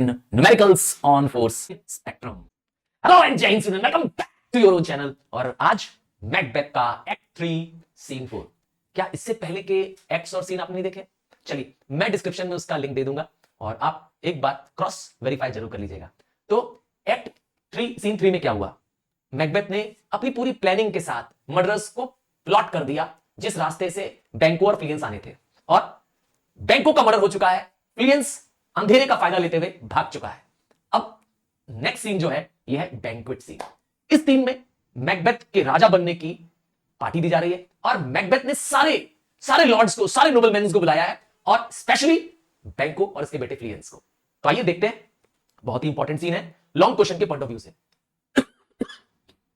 numericals on force spectrum. Hello and जय हिंद student, welcome back to your own channel. और आज Macbeth का एक्ट 3 सीन 4। क्या इससे पहले के एक्ट्स और सीन आपने नहीं देखे? चलिए मैं डिस्क्रिप्शन में उसका लिंक दे दूंगा और आप एक बात क्रॉस वेरीफाई जरूर कर लीजिएगा। तो एक्ट 3 सीन 3 में क्या हुआ? मैकबेथ ने अपनी पूरी प्लानिंग के साथ मर्डरर्स को प्लॉट कर दिया जिस रास्ते से बैंको और फ्लियंस आने थे, और बैंको का मर्डर हो चुका है, फ्लियंस अंधेरे का फायदा लेते हुए भाग चुका है। अब नेक्स्ट सीन जो है यह है बैंक्वेट सीन। इस सीन में मैकबेथ के राजा बनने की पार्टी दी जा रही है और मैकबेथ ने सारे लॉर्ड्स को, सारे नोबलमैन्स को बुलाया है, और स्पेशली बैंको और उसके बेटे फ्लियंस को। तो आइए देखते हैं, बहुत ही इंपॉर्टेंट सीन है लॉन्ग क्वेश्चन के पॉइंट ऑफ व्यू से।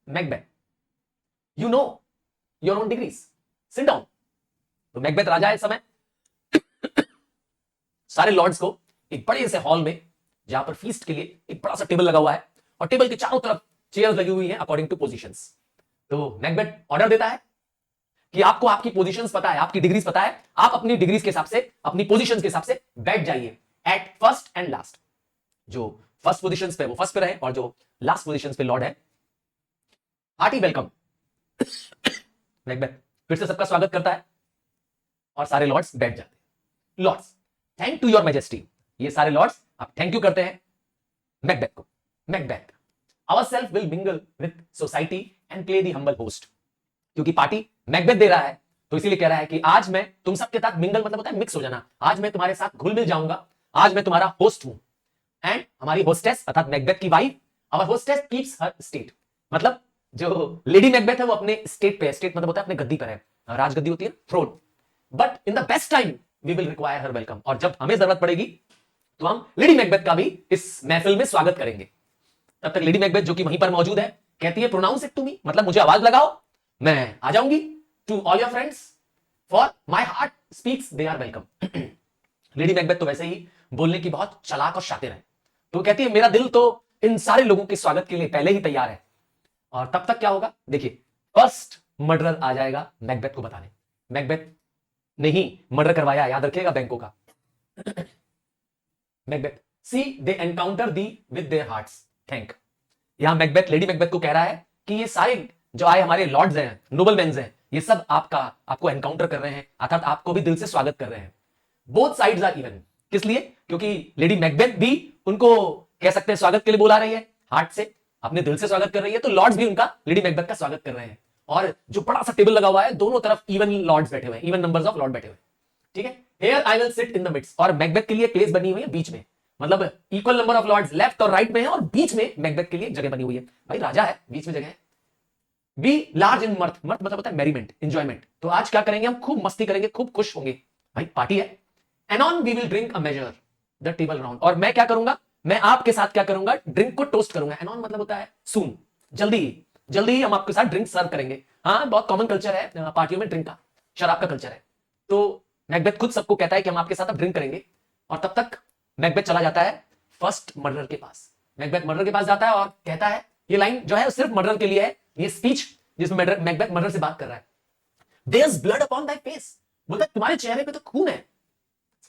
Macbeth, you know your own degrees, sit down. तो मैकबेथ राजा है इस समय, सारे लॉर्ड्स को एक बड़े से हॉल में, जहां पर फीस्ट के लिए एक बड़ा सा टेबल लगा हुआ है और टेबल के चारों तरफ चेयर्स लगी हुई हैं अकॉर्डिंग टू पोजीशंस। तो मैकबेथ ऑर्डर देता है कि आपको आपकी पोजीशंस पता है, आपकी डिग्रीज पता है, आप अपनी डिग्रीज के हिसाब से, अपनी पोजीशंस के हिसाब से बैठ जाइए एट फर्स्ट एंड लास्ट। जो फर्स्ट पोजीशंस पे वो फर्स्ट पे रहे और जो लास्ट पोजीशंस पे लॉर्ड है। Hearty welcome. मैकबेथ फिर से सबका स्वागत करता है और सारे लॉर्ड्स बैठ जाते हैं। Lords, thank to your majesty. ये सारे लॉर्ड्स अब थैंक यू करते हैं मैकबेथ को। Macbeth, ourself will mingle with society and play the humble host. क्योंकि पार्टी मैकबेथ दे रहा है तो इसीलिए कह रहा है कि आज मैं तुम सबके साथ, मिंगल मतलब होता है मिक्स हो जाना, आज मैं तुम्हारे साथ घुल मिल जाऊंगा, आज मैं तुम्हारा होस्ट हूं। एंड हमारी होस्टेस अर्थात मैकबेथ की wife, our hostess keeps her state. मतलब जो लेडी मैकबेथ है वो अपने स्टेट पे है, स्टेट मतलब होता है अपने गद्दी पर है, राजगद्दी होती है, throne. But in the best time we will require her welcome. और जब हमें जरूरत पड़ेगी तो हम लेडी मैकबेथ का भी इस महफिल में स्वागत करेंगे। तब तक लेडी मैकबेथ जो कि वहीं पर मौजूद है कहती है, प्रोनाउंस इट टू मी, मतलब मुझे आवाज लगाओ, मैं आ जाऊंगी। To all your friends, for my heart speaks they are welcome. Lady Macbeth तो वैसे ही बोलने की बहुत चालाक और शातिर है, तो कहती है मेरा दिल तो इन सारे लोगों के स्वागत के लिए पहले ही तैयार है। और तब तक क्या होगा देखिए, फर्स्ट मर्डरर आ जाएगा मैकबेथ को बताने। मैकबेथ ने ही मर्डर करवाया, याद रखिएगा, बैंको का। Macbeth, see they encounter thee with their hearts, thank. यहां मैकबेथ लेडी मैकबेथ को कह रहा है कि ये सारे जो आए हमारे लॉर्ड्स हैं, नोबलमैन्स हैं, ये सब आपको एनकाउंटर कर रहे हैं, अर्थात आपको भी दिल से स्वागत कर रहे हैं। Both sides are even. किस लिए? क्योंकि लेडी मैकबेथ भी उनको कह सकते हैं स्वागत के लिए बुला रही है, हार्ट से, अपने दिल से स्वागत कर रही है, तो लॉर्ड्स भी उनका लेडी मैकबेथ का स्वागत कर रहे हैं। और जो बड़ा सा टेबल लगा हुआ है, दोनों तरफ इवन लॉर्ड्स बैठे हुए हैं, इवन नंबर्स ऑफ लॉर्ड बैठे हुए हैं, ठीक है। Here I will sit in the midst. और मैकबेथ के लिए प्लेस बनी हुई है बीच में, मतलब equal number of lords left और राइट में है, और बीच में मैकबेथ के लिए जगह बनी हुई है। भाई राजा है, बीच में जगह है। बी लार्ज इन मर्थ, मर्थ मतलब होता है मेरीमेंट, एंजॉयमेंट। तो आज क्या करेंगे हम? खूब मस्ती करेंगे, खूब खुश होंगे, भाई पार्टी है। Anon we will drink a measure the table round. और मैं क्या करूंगा? मैं आपके साथ क्या करूंगा? ड्रिंक को टोस्ट करूंगा। एनॉन मतलब होता है सून, जल्दी ही हम आपके साथ ड्रिंक सर्व करेंगे। हाँ, बहुत कॉमन कल्चर है पार्टियों में ड्रिंक का, शराब का कल्चर है। तो मैकबेथ खुद सबको कहता है कि हम आपके साथ अब ड्रिंक करेंगे। और तब तक मैकबेथ चला जाता है फर्स्ट मर्डर के पास। मैकबेथ मर्डर के पास जाता है और कहता है, ये लाइन जो है सिर्फ मर्डर के लिए है, ये स्पीच जिसमें मैकबेथ मर्डर से बात कर रहा है। There's blood upon thy face, बोलता है तुम्हारे चेहरे पे तो खून है।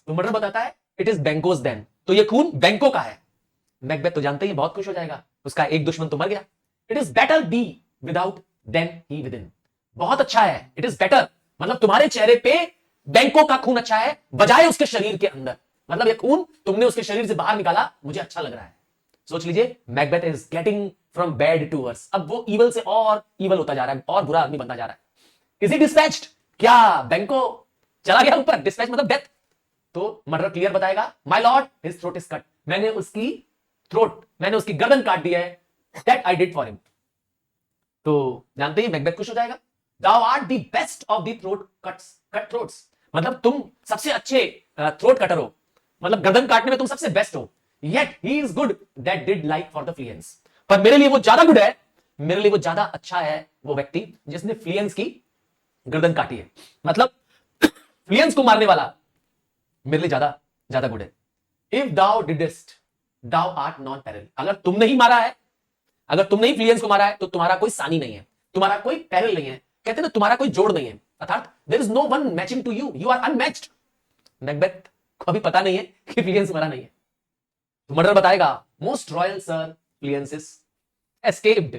तो मर्डर बताता है, इट इज बैंकोस देन, तो ये खून बैंको का है। मैकबेथ तो जानते ही बहुत खुश हो जाएगा, उसका एक दुश्मन तो मर गया। It is better be without than he within. बहुत अच्छा है, इट इज बेटर मतलब तुम्हारे चेहरे पे बैंको का खून अच्छा है बजाय उसके शरीर के अंदर। मतलब ये खून तुमने उसके शरीर से बाहर निकाला, मुझे अच्छा लग रहा है। सोच लीजिए, Macbeth is getting from bad to worse. अब वो इवल से और इवल होता जा रहा है, और बुरा आदमी बनता जा रहा है। Is he dispatched? क्या बैंको चला गया ऊपर? डिस्पैच मतलब डेथ। तो मर्डर क्लियर बताएगा, my Lord his throat is cut, मैंने उसकी गर्दन काट दी है, that I did for him. तो जानते ही मैकबेथ खुश हो जाएगा। Thou art the best of the cut throats, मतलब तुम सबसे अच्छे थ्रोट कटर हो, मतलब गर्दन काटने में तुम सबसे बेस्ट हो। Yet he is good that did like for the fleance, पर मेरे लिए वो ज्यादा गुड है, मेरे लिए वो ज्यादा अच्छा है वो व्यक्ति जिसने फ्लियंस की गर्दन काटी है। मतलब फ्लियंस को मारने वाला मेरे लिए ज्यादा गुड है। If thou didst, thou art not peril, अगर तुमने ही मारा है, अगर तुमने ही फ्लियंस को मारा है तो तुम्हारा कोई सानी नहीं है, तुम्हारा कोई पैरल नहीं है, कहते ना तुम्हारा कोई जोड़ नहीं है, अर्थात there is no one matching to you, you are unmatched. Macbeth को अभी पता नहीं है कि फ्लियंस मरा नहीं है। तो मर्डर बताएगा most royal sir Fleance is escaped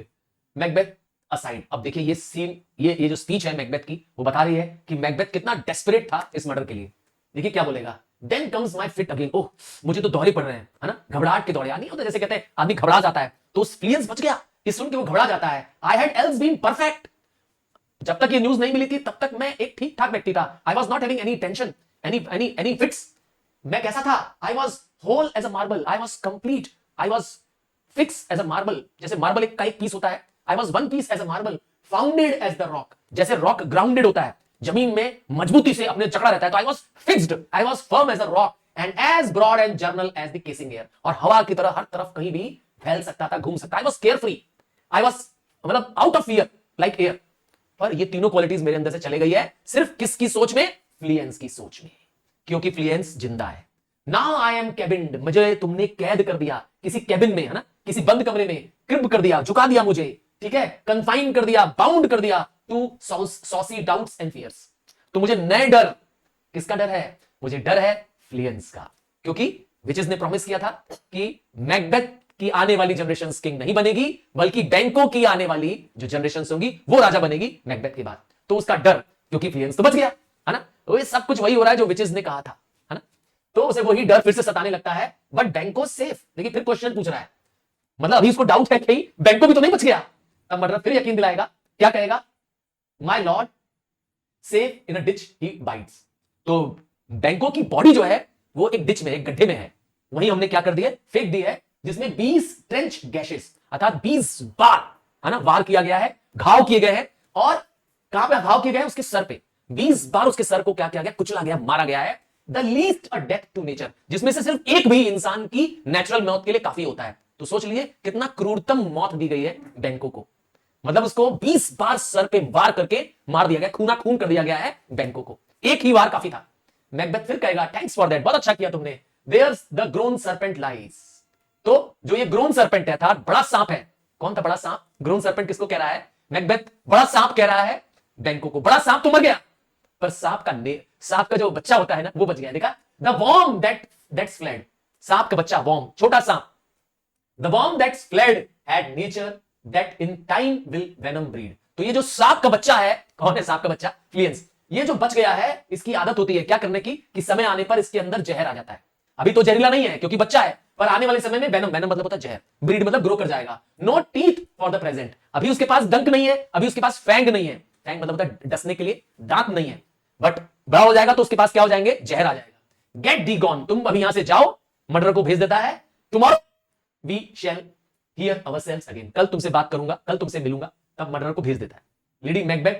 Macbeth aside. अब देखिए ये सीन, ये जो स्पीच है मैकबेथ की, वो बता रही है कि मैकबेथ कितना डेस्परेट था इस मर्डर के लिए। देखिए क्या बोलेगा, then comes my fit again, ओह मुझे तो दौरे पड़ रहे हैं, है ना, घबराहट के दौरे। यानी होता जैसे कहते हैं आदमी घबरा जाता है, तो फ्लियंस बच गया, ये सुन के वो घबरा जाता है। I had else been perfect, जब तक ये न्यूज नहीं मिली थी तब तक मैं एक ठीक ठाक व्यक्ति था। I was not having any tension, any fits. मैं कैसा था, I was whole as a marble, I was complete, I was fix as a marble, जैसे मार्बल एक का एक पीस होता है, I was one piece as a marble, founded as the rock, जैसे रॉक ग्राउंडेड होता है, जमीन में मजबूती से अपने जकड़ा रहता है, तो I was fixed, I was firm as a rock and as broad and general as the casing air, और हवा की तरह हर तरफ कहीं भी फैल सकता था, घूम सकता। I was carefree, I was मतलब out of fear like air. पर ये तीनों क्वालिटीज मेरे अंदर से चले गई है, सिर्फ किसकी सोच में, फ्लियंस की सोच में, क्योंकि फ्लियंस जिंदा है। नाउ आई एम कैबिन्ड, मुझे तुमने कैद कर दिया किसी कैबिन में, है ना, किसी बंद कमरे में, क्रिब कर दिया, झुका दिया मुझे, ठीक है, कन्फाइन कर दिया, बाउंड कर दिया to saucy doubts and fears. तो मुझे नए डर, किसका डर है, मुझे डर है फ्लियंस का, क्योंकि विचेस ने प्रॉमिस किया था कि मैकबेथ की आने वाली जनरेशन किंग नहीं बनेगी, बल्कि बैंकों की आने वाली जो जनरेशन होंगी वो राजा बनेगी मैकबेथ के बाद। तो उसका डर, क्योंकि फ्लियंस तो बच गया, है ना, तो ये सब कुछ वही हो रहा है जो विचेस ने कहा था, है ना, तो उसे वही डर फिर से सताने लगता है। बट बैंको सेफ, देखिए फिर क्वेश्चन पूछ रहा है, मतलब अभी उसको डाउट है कि बैंको भी तो नहीं बच गया। तब मर्डर फिर यकीन दिलाएगा, क्या कहेगा, my Lord safe in a ditch he bytes. तो बैंको की बॉडी जो है वो एक डिच में, एक गड्ढे में है, वहीं हमने क्या कर दिया, फेंक दी है, जिसमें 20 ट्रेंच गैशेस अर्थात 20 बार, है ना, वार किया गया है, घाव किए गए हैं। और कहां पे घाव किए गए हैं, उसके सर पे 20 बार उसके सर को क्या किया गया, कुचला गया, मारा गया है। The least a death to nature, जिसमें से सिर्फ एक भी इंसान की नेचुरल मौत के लिए काफी होता है। तो सोच लीजिए कितना क्रूरतम मौत दी गई है बैंको को, मतलब उसको 20 बार सर पे वार करके मार दिया गया, खूना खून कर दिया गया है बैंको को, एक ही वार काफी था। मैकबेथ फिर कहेगा, थैंक्स फॉर दैट, बहुत अच्छा किया तुमने। There's the grown serpent lies, तो जो ये ग्रोन सर्पेंट है था, बड़ा सांप है, कौन था बड़ा सांप, ग्रोन सर्पेंट किसको कह रहा है, मैकबेथ बड़ा सांप कह रहा है बैंको को। बड़ा सांप तो मर गया, पर सांप का जो बच्चा होता है ना वो बच गया। देखा, द वॉर्म दैट्स फ्लेड, सांप का बच्चा वॉर्म, छोटा सांप, the worm that's fled had nature that in time will venom breed. तो ये जो सांप का बच्चा है, कौन है सांप का बच्चा, फ्लियंस, ये जो बच गया है, इसकी आदत होती है क्या करने की, कि समय आने पर इसके अंदर जहर आ जाता है। अभी तो जहरीला नहीं है क्योंकि बच्चा है, पर आने वाले समय में वेनम, वेनम मतलब होता है जहर, ब्रीड मतलब ग्रो कर जाएगा। No teeth for the present, अभी उसके पास डंक नहीं है, अभी उसके पास फैंग नहीं है, फैंग मतलब होता है डसने के लिए, दांत नहीं है, बट बड़ा हो जाएगा तो उसके पास क्या हो जाएंगे, जहर आ जाएगा। गेट दी गॉन, तुम अभी यहां से जाओ, मर्डर को भेज देता है। Tomorrow we shall hear ourselves again, कल तुमसे बात करूंगा, कल तुमसे मिलूंगा, तब मर्डर को भेज देता है। लेडी मैकबेथ,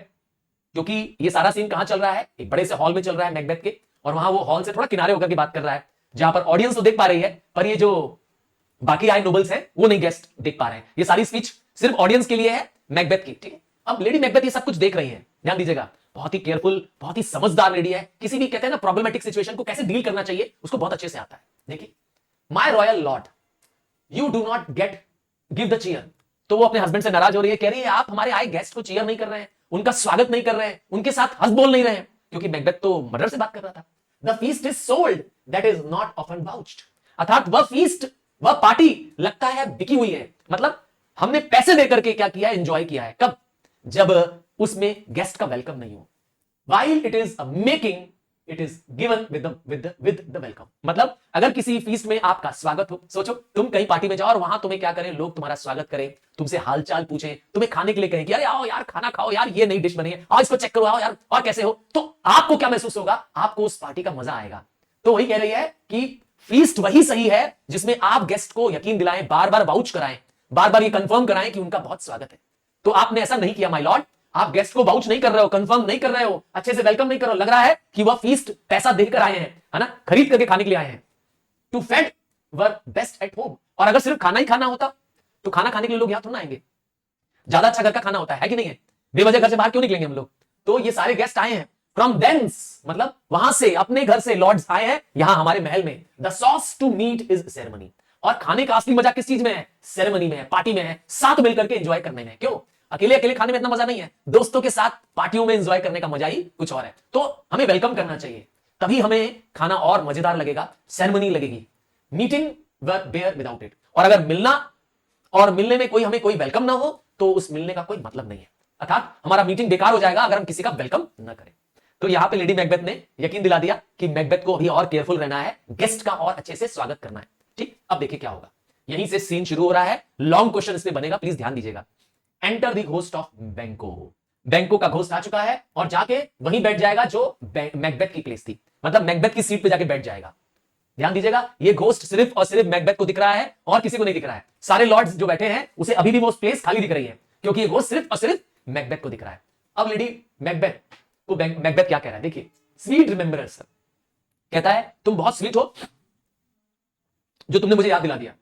क्योंकि ये सारा सीन कहां चल रहा है, एक बड़े से हॉल में चल रहा है मैकबेथ के, और वहां वो हॉल से थोड़ा किनारे होकर के बात कर रहा है, जहां पर ऑडियंस तो देख पा रही है, पर ये जो बाकी आए नोबल्स हैं वो नहीं गेस्ट देख पा रहे हैं। ये सारी स्पीच सिर्फ ऑडियंस के लिए है मैकबेथ की, ठीक है। अब लेडी मैकबेथ ये सब कुछ देख रही है, ध्यान दीजिएगा, बहुत ही केयरफुल, बहुत ही समझदार लेडी है, किसी भी कहते हैं ना प्रॉब्लमेटिक सिचुएशन को कैसे डील करना चाहिए उसको बहुत अच्छे से आता है। देखिए, my royal lord you do not get give the cheer. तो वो अपने हस्बैंड से नाराज हो रही है, कह रही है आप हमारे आए गेस्ट को चीयर नहीं कर रहे हैं, उनका स्वागत नहीं कर रहे हैं, उनके साथ हंस बोल नहीं रहे हैं, क्योंकि मैकबेथ तो मर्डर से बात कर रहा था। The feast is sold that is not often vouched, अर्थात वह फीस्ट, वह पार्टी लगता है बिकी हुई है, मतलब हमने पैसे देकर के क्या किया, एंजॉय किया है। कब, जब उसमें गेस्ट का वेलकम नहीं हो। While it is a making, it is given with the welcome। मतलब अगर किसी फीस्ट में आपका स्वागत हो, सोचो तुम कहीं पार्टी में जाओ और वहां तुम्हें क्या करें, लोग तुम्हारा स्वागत करें, तुमसे हालचाल पूछें, तुम्हें खाने के लिए कहें कि अरे आओ यार खाना खाओ यार, ये नई डिश बनी है, आओ इसको चेक करो, आओ यार और कैसे हो, तो आपको क्या महसूस होगा, आपको उस पार्टी का मजा आएगा। तो वही कह रही है कि फीस्ट वही सही है जिसमें आप गेस्ट को यकीन दिलाएं, बार बार वाउच कराएं, बार बार ये कंफर्म कराएं कि उनका बहुत स्वागत है। तो आपने ऐसा नहीं किया माय लॉर्ड, आप गेस्ट को वाउच नहीं कर रहे हो, कंफर्म नहीं कर रहे हो, अच्छे से वेलकम नहीं कर रहे हो, लग रहा है कि वह फीस्ट पैसा देकर आए हैं, है ना, खरीद करके खाने के लिए आए हैं। To feed were best at home, और अगर सिर्फ खाना ही खाना होता तो खाना खाने के लिए लोग यहां थोड़ा आएंगे, ज्यादा अच्छा घर का खाना होता है कि नहीं है, बेवजह घर से बाहर क्यों निकलेंगे हम लोग। तो ये सारे गेस्ट आए हैं फ्रॉम देंस, मतलब वहां से, अपने घर से लॉर्ड्स आए हैं यहां हमारे महल में। The sauce to meat is ceremony, और खाने का असली मजा किस चीज में है, सेरेमनी में है, पार्टी में है, साथ मिलकर के एंजॉय करने में। क्यों, अकेले अकेले खाने में इतना मजा नहीं है, दोस्तों के साथ पार्टियों में एंजॉय करने का मजा ही कुछ और है। तो हमें वेलकम करना चाहिए, तभी हमें खाना और मजेदार लगेगा, सेरेमनी लगेगी। Meeting bare without it. और अगर मिलना और मिलने में हमें कोई वेलकम ना हो तो उस मिलने का कोई मतलब नहीं है, अर्थात हमारा मीटिंग बेकार हो जाएगा अगर हम किसी का वेलकम ना करें। तो यहां पे लेडी मैकबेथ ने यकीन दिला दिया कि मैकबेथ को अभी और केयरफुल रहना है, गेस्ट का और अच्छे से स्वागत करना है। ठीक, अब देखिए क्या होगा। यहीं से सीन शुरू हो रहा है, लॉन्ग क्वेश्चन इसमें बनेगा, प्लीज ध्यान दीजिएगा। एंटर द घोस्ट ऑफ बैंको। बैंको का घोस्ट आ चुका है और जाके वहीं बैठ जाएगा जो मैकबेथ की प्लेस थी, मतलब मैकबेथ की सीट पे जाके बैठ जाएगा। ध्यान दीजिएगा, ये घोस्ट सिर्फ और सिर्फ मैकबेथ को दिख रहा है और किसी को नहीं दिख रहा है। सारे लॉर्ड्स जो बैठे हैं उसे अभी भी वो प्लेस खाली दिख रही है, क्योंकि ये घोस्ट सिर्फ और सिर्फ मैकबेथ को दिख रहा है। अब लेडी मैकबेथ को मैकबेथ क्या कह रहा है, देखिए, स्वीट रिमेंबरेंस कहता है तुम बहुत स्वीट हो जो तुमने मुझे याद दिला दिया।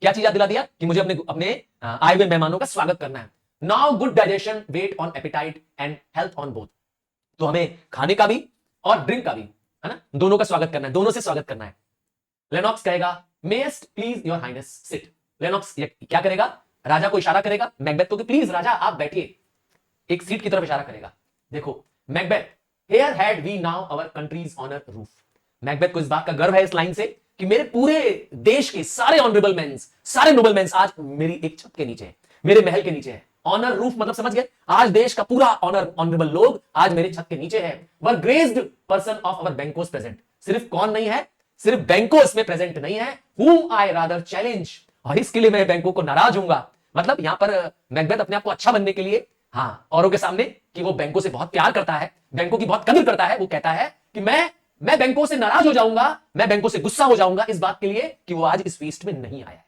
क्या चीज याद दिला दिया? कि मुझे अपने आए हुए मेहमानों का स्वागत करना है। Now good digestion wait on appetite and health on both. तो हमें खाने का भी और ड्रिंक का भी, है ना, दोनों का स्वागत करना है, दोनों से स्वागत करना है। लेनॉक्स कहेगा may't please your highness sit. Lennox क्या करेगा? राजा को इशारा करेगा मैकबेथ को कि प्लीज राजा आप बैठिए, एक सीट की तरफ इशारा करेगा। देखो Macbeth, here had we now our country's honour roof. Macbeth को इस बात का गर्व है इस लाइन से कि मेरे पूरे देश के सारे ऑनरेबल मेंस, सारे नोबल मेंस आज मेरी एक छत के नीचे है, मेरे महल के नीचे है। ऑनर रूफ मतलब समझ गए, आज देश का पूरा ऑनरेबल लोग आज मेरे छत के नीचे है। Were graced person of our Banquo's present. सिर्फ कौन नहीं है, सिर्फ बैंको इसमें प्रेजेंट नहीं है, whom I rather challenge, और इसके लिए मैं बैंको को नाराज हूंगा। मतलब यहां पर मैकबेथ अपने आप को अच्छा बनने के लिए, हाँ, औरों के सामने कि वो बैंको से बहुत प्यार करता है, बैंको की बहुत कदर करता है, वो कहता है कि मैं बैंको से नाराज हो जाऊंगा, मैं बैंको से गुस्सा हो जाऊंगा इस बात के लिए कि वो आज इस फीस्ट में नहीं आया है।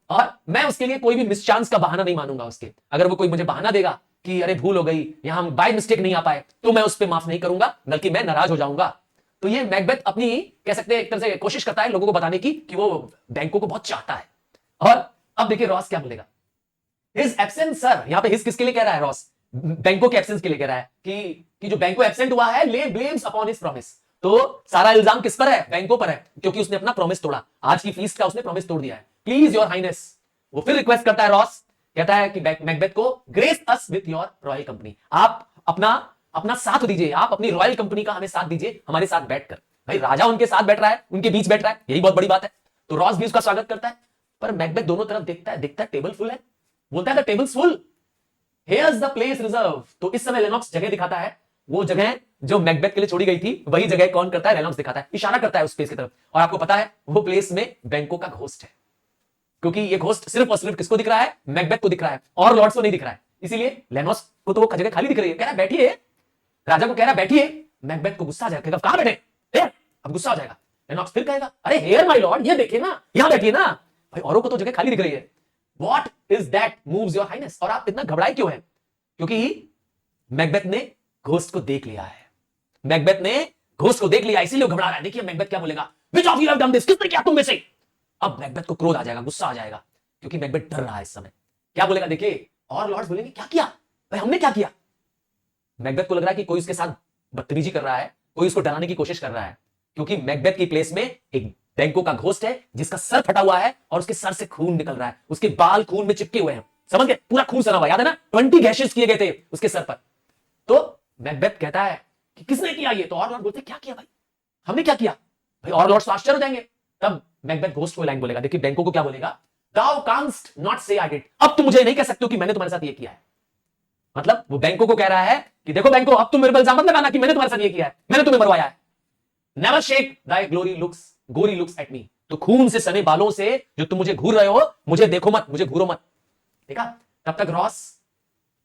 और मैं उसके लिए कोई भी मिस चांस का बहाना नहीं मानूंगा उसके। अगर वो कोई मुझे बहाना देगा कि अरे भूल हो गई, यहां हम बाय मिस्टेक नहीं आ पाए, तो मैं उस पर माफ नहीं करूंगा, बल्कि मैं नाराज हो जाऊंगा। तो ये मैकबेथ अपनी, कह सकते हैं एक तरह से कोशिश करता है लोगों को बताने की कि वो बैंको को बहुत चाहता है। और अब देखिए रॉस क्या बोलेगा। हिज एब्सेंस सर, यहां पे हिज किसके लिए कह रहा है? रॉस बैंको के एब्सेंस के लिए कह रहा है कि जो बैंको एब्सेंट हुआ है, ले ब्लेम्स अपॉन हिज प्रॉमिस। तो सारा इल्जाम किस पर है? बैंको पर है, क्योंकि उसने अपना प्रॉमिस तोड़ा, आज की फीस्ट का उसने प्रॉमिस तोड़ दिया है। प्लीज योर हाइनेस, वो फिर रिक्वेस्ट करता है रॉस, कहता है कि मैकबेथ को grace us with your royal company, आप अपना साथ दीजिए, आप अपनी रॉयल कंपनी का हमें साथ दीजिए, हमारे साथ बैठकर। भाई राजा उनके साथ बैठ रहा है, उनके बीच बैठ रहा है, यही बहुत बड़ी बात है। तो रॉस भी उसका स्वागत करता है, पर मैकबेथ दोनों तरफ देखता है टेबल फुल है, बोलता है the table's full, here's the place reserve. तो इस समय लेनॉक्स जगह दिखाता है, वो जगह जो मैकबेथ के लिए छोड़ी गई थी वही जगह कौन करता है? लेनॉक्स दिखाता है, इशारा करता है उस प्लेस की तरफ। और आपको पता है वो प्लेस में बैंको का घोस्ट है, क्योंकि ये घोस्ट सिर्फ और सिर्फ किसको दिख रहा है? मैकबेथ को दिख रहा है, और लॉर्ड्स को नहीं दिख रहा है। इसीलिए लेनॉक्स को तो वो जगह खाली दिख रही है, कह रहा है बैठिए, राजा को कह रहा है बैठिए। मैकबेथ को गुस्सा आ जाएगा, कहां बैठे, अब गुस्सा हो जाएगा। लेनॉक्स फिर कहेगा अरे हेयर माय लॉर्ड, ये देखिए ना, यहां बैठिए ना, भाई औरों को तो जगह खाली दिख रही है। What is that moves your highness, और आप इतना घबराए क्यों हैं? क्योंकि मैकबेथ ने घोस्ट को देख लिया है, मैकबेथ ने घोस्ट को देख लिया, इसीलिए घबरा रहा है। देखिए मैकबेथ क्या बोलेगा, which of you have done this, किसने किया तुम में से? अब मैकबेथ को क्रोध आ जाएगा, गुस्सा आ जाएगा, क्योंकि मैकबेथ डर रहा है इस समय। क्या बोलेगा देखिए, और लॉर्ड्स बोलेंगे क्या किया भाई, हमने क्या किया? मैकबेथ को लग रहा है कि कोई उसके साथ बदतमीजी कर रहा है, कोई उसको डराने की कोशिश कर रहा है, क्योंकि मैकबेथ की प्लेस में एक बैंको का घोस्ट है जिसका सर फटा हुआ है और उसके सर से खून निकल रहा है, उसके बाल खून में चिपके हुए हैं, समझ गए, पूरा खून सना हुआ, याद है ना, 20 गैशेस किए गए थे उसके सर पर। तो मैकबेथ कहता है कि किसने किया ये? तो और लॉर्ड बोलते क्या किया भाई, हमने क्या किया? भाई और लॉर्ड्स आश्चर्य हो जाएंगे। तब मैकबेथ घोस्ट को लाइन बोलेगा, देखिए बैंको को क्या बोलेगा, Thou canst not say I did। अब तुम मुझे नहीं कह सकते हो कि मैंने तुम्हारे साथ ये किया है। मतलब वो बैंको को कह रहा है कि देखो बैंको, अब तुम मेरे पर इल्जाम मत लगाना कि मैंने तुम्हारे साथ ये किया है, मैंने तुम्हें मरवाया है। Never shake thy gory looks at me। तो खून से सने बालों से जो तुम मुझे घूर रहे हो, मुझे देखो मत, मुझे घूरो मत। देखा? तब तक रॉस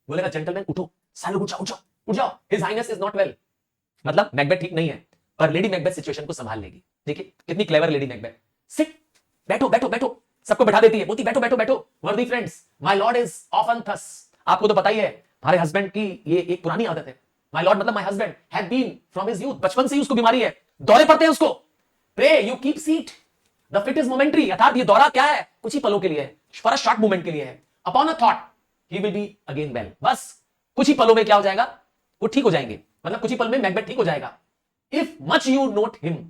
बोलेगा जेंटलमैन उठो, सालों उठ जाओ, his highness is not well. मतलब मैकबेथ ठीक नहीं है, पर लेडी मैकबेथ सिचुएशन को संभाल लेगी। देखिए कितनी क्लेवर लेडी मैकबेथ। सिट, बैठो, सबको बैठा देती है, बोलती बैठो, वर्दी friends, my Lord is often thus. आपको तो पता ही है हमारे हस्बैंड की ये एक पुरानी आदत है। माय लॉर्ड मतलब my husband had been from his youth, बचपन से ही उसको बीमारी है, दौरे पड़ते हैं उसको। Pray you keep seat, the fit is momentary, अर्थात ये दौरा क्या है, कुछ ही पलों के लिए है, फॉर अ शॉर्ट मोमेंट के लिए है। Upon a thought he will be again well, बस कुछ ही पलों में क्या हो जाएगा, वो ठीक हो जाएंगे, मतलब कुछ ही पल में मैकबेथ ठीक हो जाएगा। If much you note him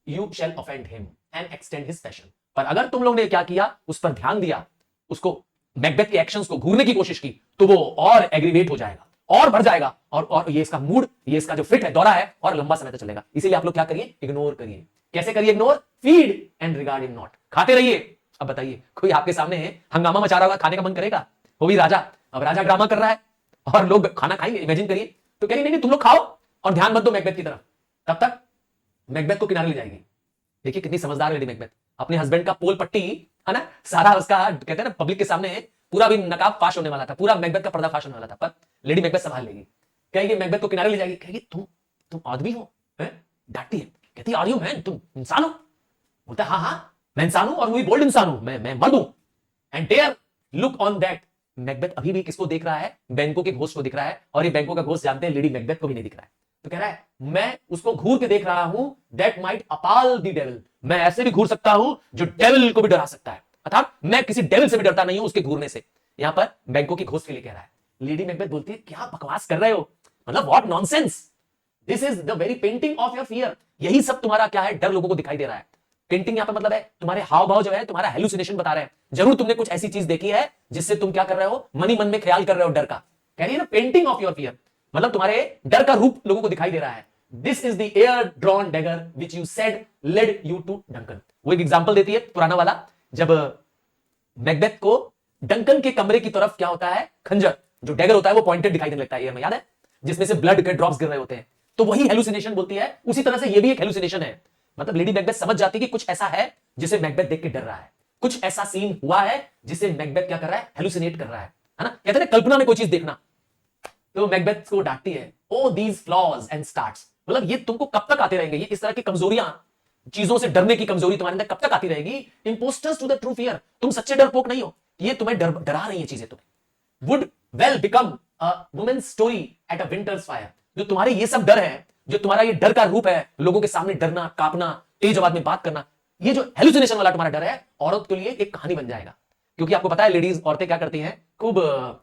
you shall offend him and extend his passion. पर अगर तुम लोग ने क्या किया, उस पर ध्यान दिया, उसको मैकबेथ के एक्शंस को घूरने की कोशिश की, तो वो और एग्रीवेट हो जाएगा, और बढ़ जाएगा, और ये इसका मूड, ये इसका जो फिट है, दौरा है, और लंबा समय तक चलेगा। इसीलिए आप लोग क्या करिए, इग्नोर करिए। कैसे करिए ignore? Feed and regard him not, खाते रहिए। अब बताइए, कोई आपके सामने है, हंगामा मचा रहा होगा, खाने का मन करेगा? वो भी राजा। अब राजा ड्रामा कर रहा है और लोग खाना खाएंगे, इमेजिन करिए। तो कह रही नहीं तुम लोग खाओ और ध्यान मत दो मैकबेथ की तरफ। तब तक मैकबेथ को किनारे ले जाएगी। देखिए कितनी समझदार लेडी मैकबेथ, अपने हस्बैंड का पोल पट्टी है ना, सारा उसका कहते हैं ना पब्लिक के सामने पूरा भी नकाब फाश होने वाला था, पूरा मैकबेथ का पर्दा फाश होने वाला था, पर लेडी मैकबेथ संभाल लेगी। कहेगी मैकबेथ को किनारे ले जाएगी, कहेगी तुम आदमी हो? डांटती है, कहती आर यू मैन, तुम इंसान हो? बोलता हाँ हाँ मैं इंसान हूं और वही बोल्ड इंसान हूं, मैं मर्द हूं। And dare look on that. Macbeth अभी भी किसको देख रहा है? बैंकों के घोस्ट को दिख रहा है, और ये बैंकों का घोस्ट जानते हैं लेडी मैकबेथ को भी नहीं दिख रहा है। तो कह रहा है मैं उसको घूर के देख रहा हूं, दैट माइट अपाल द डेविल, मैं ऐसे भी घूर सकता हूं जो डेविल को भी डरा सकता है, अर्थात मैं किसी डेविल से भी डरता नहीं हूं उसके घूरने से। यहां पर बैंकों की घोस्ट के लिए कह रहा है। लेडी मैकबेथ बोलती है क्या बकवास कर रहे हो, मतलब what nonsense, this is the very painting of your fear. यही सब तुम्हारा क्या है, डर लोगों को दिखाई दे रहा है। पेंटिंग यहां पर मतलब है तुम्हारे हाव भाव जो है तुम्हारा हेलुसिनेशन बता रहे हैं। जरूर तुमने कुछ ऐसी चीज देखी है जिससे तुम क्या कर रहे हो, मन ही मन में ख्याल कर रहे हो डर का। कह रही है ना पेंटिंग ऑफ योर फियर, मतलब तुम्हारे डर का रूप लोगों को दिखाई दे रहा है। This is the air drawn dagger which you said led you to Duncan. वो एक एग्जांपल देती है पुराना वाला, जब मैकबेथ को डंकन के कमरे की तरफ क्या होता है, खंजर जो डैगर होता है वो पॉइंटेड दिखाई देने लगता है, याद है, जिसमें से ब्लड के ड्रॉप्स गिर रहे होते हैं। तो वही हेलुसिनेशन बोलती है, उसी तरह से ये भी एक हेलुसिनेशन है। मतलब लेडी मैकबेथ समझ जाती है कि कुछ ऐसा है जिसे मैकबेथ देख के डर रहा है, कुछ ऐसा सीन हुआ है जिसे मैकबेथ क्या कर रहा है, हेलुसिनेट कर रहा है ना, कहते हैं कल्पना में कोई चीज देखना। तो मैकबेथ को डांटती है, ओ दीज फ्लॉज एंड स्टार्ट्स, मतलब ये तुमको कब तक आते रहेंगे, ये इस तरह की कमजोरियां, चीजों से डरने की कमजोरी तुम्हारे अंदर कब तक आती रहेगी? इंपोस्टर्स टू द ट्रू फियर, तुम सच्चे डरपोक नहीं हो, ये तुम्हें डरा रही है चीजें तुम्हें। Would well become a woman's story at a winter's fire, जो तुम्हारे ये सब डर है, जो तुम्हारा ये डर का रूप है, लोगों के सामने डरना, कांपना, तेज आवाज में बात करना, ये जो हेलुसिनेशन वाला तुम्हारा डर है, औरत के लिए एक कहानी बन जाएगा। क्योंकि आपको पता है लेडीज, औरतें क्या करती हैं, खूब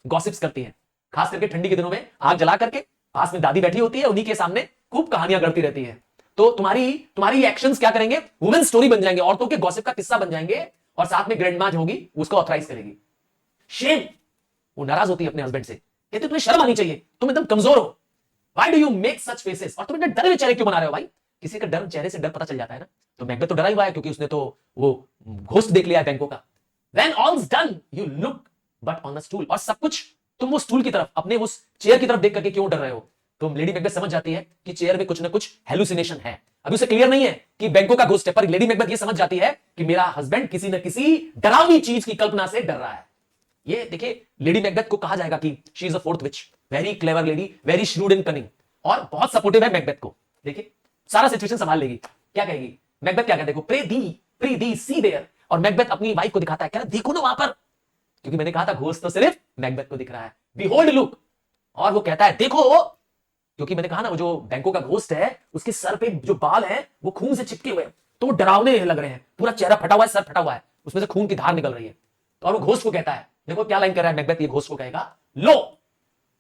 गॉसिप्स करती हैं, खास करके ठंडी के दिनों में आग जला करके पास में दादी बैठी होती है, उन्हीं के सामने खूब कहानियां करती रहती है। तो तुम्हारी एक्शंस क्या करेंगे, वुमेन स्टोरी बन जाएंगे, औरतों के गॉसिप का किस्सा बन जाएंगे, और साथ में ग्रैंड मां जो होगी उसको ऑथराइज करेगी। शेम, वो नाराज होती है अपने हस्बैंड से, कहते तुम्हें शर्म आनी चाहिए, तुम एकदम कमजोर हो, why do you make such faces, और तुम इतने डरे हुए चेहरे क्यों बना रहे हो भाई? किसी का डर, चेहरे से डर पता चल जाता है ना। तो मैकबेथ तो डरा ही हुआ है, क्योंकि उसने तो वो घोस्ट देख लिया है बैंकों का। When all's done, you look but on a stool, और सब कुछ तुम वो स्टूल की तरफ, अपने उस चेयर की तरफ देख करके क्यों डर रहे हो? तो लेडी मैकबेथ समझ जाती है कि चेयर में कुछ ना कुछ हेलुसिनेशन है। अभी उसे क्लियर नहीं है कि बैंकों का घोस्ट है, पर लेडी मैकबेथ ये समझ जाती है कि मेरा हस्बैंड किसी न किसी डरावनी चीज की कल्पना से डर रहा है। ये देखिए लेडी मैकबेथ को कहा जाएगा कि she is a fourth which, very clever lady, very shrewd and cunning, और बहुत सपोर्टिव है मैकबेथ को। देखिए सारा सिचुएशन संभाल लेगी। क्या कहेगी मैकबेथ, क्या कहते, प्रे दी सी देयर, और मैकबेथ अपनी वाइफ को दिखाता है, कह रहा देखो ना वहां पर, क्योंकि मैंने कहा था घोस्ट तो सिर्फ मैकबेथ को दिख रहा है, बिहोल्ड लुक, और वो कहता है देखो, क्योंकि मैंने कहा ना वो जो बैंकों का घोस्ट है उसके सर पे जो बाल हैं वो खून से चिपके हुए हैं, तो वो डरावने लग रहे हैं, पूरा चेहरा फटा हुआ है, सर फटा हुआ है, उसमें से खून की धार निकल रही है। तो और वो घोस्ट को कहता है, देखो क्या लाइन कर रहा है मैकबेथ, ये घोस्ट को कहेगा, लो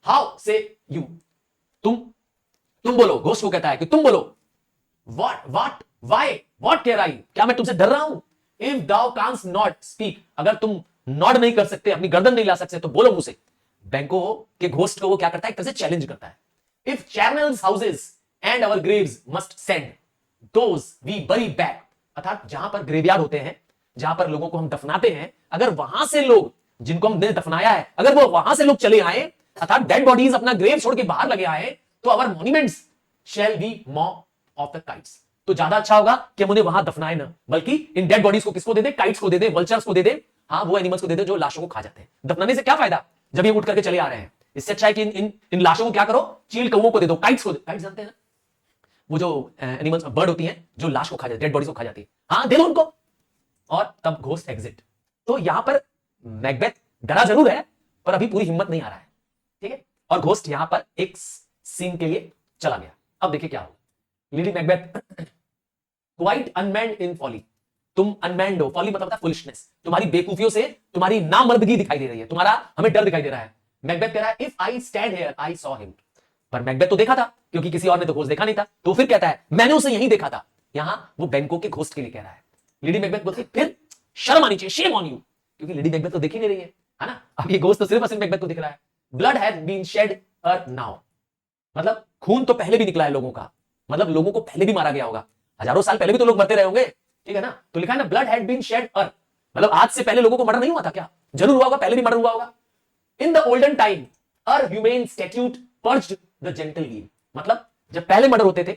हाउ से यू, तुम बोलो, घोस्ट को कहता है कि तुम बोलो, व्हाट व्हाई व्हाट कह रही, क्या मैं तुमसे डर रहा हूं? If thou canst not speak, अगर तुम नॉड नहीं कर सकते, अपनी गर्दन नहीं ला सकते, तो बोलो मुझसे। बैंकों के घोस्ट को वो क्या करता है, एक तरह से चैलेंज करता है। If charnel houses and our graves must send those we bury back, अर्थात जहां पर ग्रेवयार्ड होते हैं, जहां पर लोगों को हम दफनाते हैं, अगर वहां से लोग, जिनको हमने दफनाया है, अगर वो वहां से लोग चले आए, अर्थात डेड बॉडीज अपना ग्रेव छोड़ के बाहर लगे आए, तो आवर मॉन्यूमेंट्स शैल बी मॉ ऑफ द काइट्स, तो ज्यादा अच्छा होगा कि हम उन्हें वहां दफनाए ना, बल्कि इन डेड बॉडीज को किसको दे दे, काइट्स को दे दे, वल्चर्स को दे दे, हाँ वो एनिमल्स को दे दे जो लाशों को खा जाते हैं। दफनाने से क्या फायदा जब ये उठ करके चले आ रहे हैं? इससे अच्छा है कि इन लाशों को क्या करो, चील कौओं को दे दो, काइट्स को, काइट्स जानते हैं ना, वो जो एनिमल्स बर्ड होती हैं जो लाश को खा जाती है, डेड बॉडीज को खा जाती है, हाँ दे दो उनको, और तब घोस्ट एग्जिट। तो यहां पर मैकबेथ डरा जरूर है, पर अभी पूरी हिम्मत नहीं आ रहा है, ठीक है, और घोस्ट यहां पर एक सीन के लिए चला गया। अब देखिए क्या होगा। लेडी मैकबेथ क्वाइट अनमैन्ड इन फॉली, तुम अनमैन्ड हो, फॉली मतलब फुलिशनेस, तुम्हारी बेकूफियों से तुम्हारी नामर्दगी दिखाई दे रही है, तुम्हारा हमें डर दिखाई दे रहा है। मैकबेथ कह रहा है if I stand here I saw him, पर मैकबेथ तो देखा था, क्योंकि किसी और ने तो घोस्ट देखा नहीं था, तो फिर कहता है मैंने उसे यहीं देखा था। यहां वो बैंकों के घोस्ट के लिए कह रहा है। लेडी मैकबेथ बोलती फिर शर्म आनी चाहिए, शेम ऑन यू, क्योंकि लेडी मैकबेथ तो देख ही नहीं रही है ना, अब ये घोस्ट तो सिर्फ मैकबेथ को दिख रहा है। Blood has been shed now, मतलब खून तो पहले भी निकला है लोगों का, मतलब लोगों को पहले भी मारा गया होगा, हजारों साल पहले भी तो लोग मरते रहे होंगे, ठीक है ना। तो लिखा है ना, ब्लड हैड बीन शेड अर्थ, मतलब आज से पहले लोगों को मर्डर नहीं हुआ था क्या? जरूर हुआ होगा, पहले भी मर्डर हुआ होगा। In the olden time ere humane statute purged the gentle weal, मतलब जब पहले मर्डर होते थे,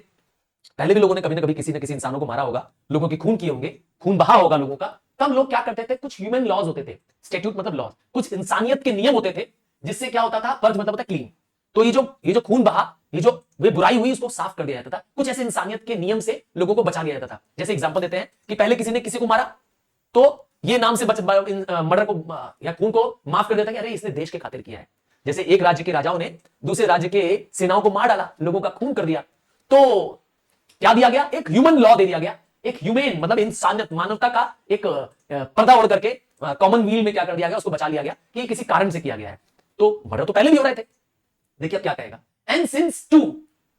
पहले भी लोगों ने कभी ना कभी किसी न किसी इंसानों को मारा होगा, लोगों के खून किए होंगे, खून बहा होगा लोगों का, तब लोग क्या करते थे, कुछ ह्यूमन लॉज होते थे, स्टैट्यूट मतलब लॉज, कुछ इंसानियत के नियम होते थे, जिससे क्या होता था, पर्ज मतलब होता क्लीन। तो ये जो खून बहा, ये जो वे बुराई हुई, उसको साफ कर दिया जाता था, कुछ ऐसे इंसानियत के नियम से लोगों को बचा लिया जाता था। जैसे एग्जांपल देते हैं कि पहले किसी ने किसी को मारा, तो ये नाम से मर्डर को या खून को माफ कर देता कि अरे इसने देश के खातिर किया है। जैसे एक राज्य के राजाओं ने दूसरे राज्य के सेनाओं को मार डाला, लोगों का खून कर दिया, तो क्या दिया गया, एक ह्यूमन लॉ दे दिया गया, एक ह्यूमन मतलब इंसानियत, मानवता का एक पर्दा ओढ़ करके कॉमन व्हील में क्या कर दिया गया, उसको बचा लिया गया कि किसी कारण से किया गया है। तो मर्डर तो पहले भी हो रहे थे, देखिए अब क्या कहेगा, एंड सिंस टू,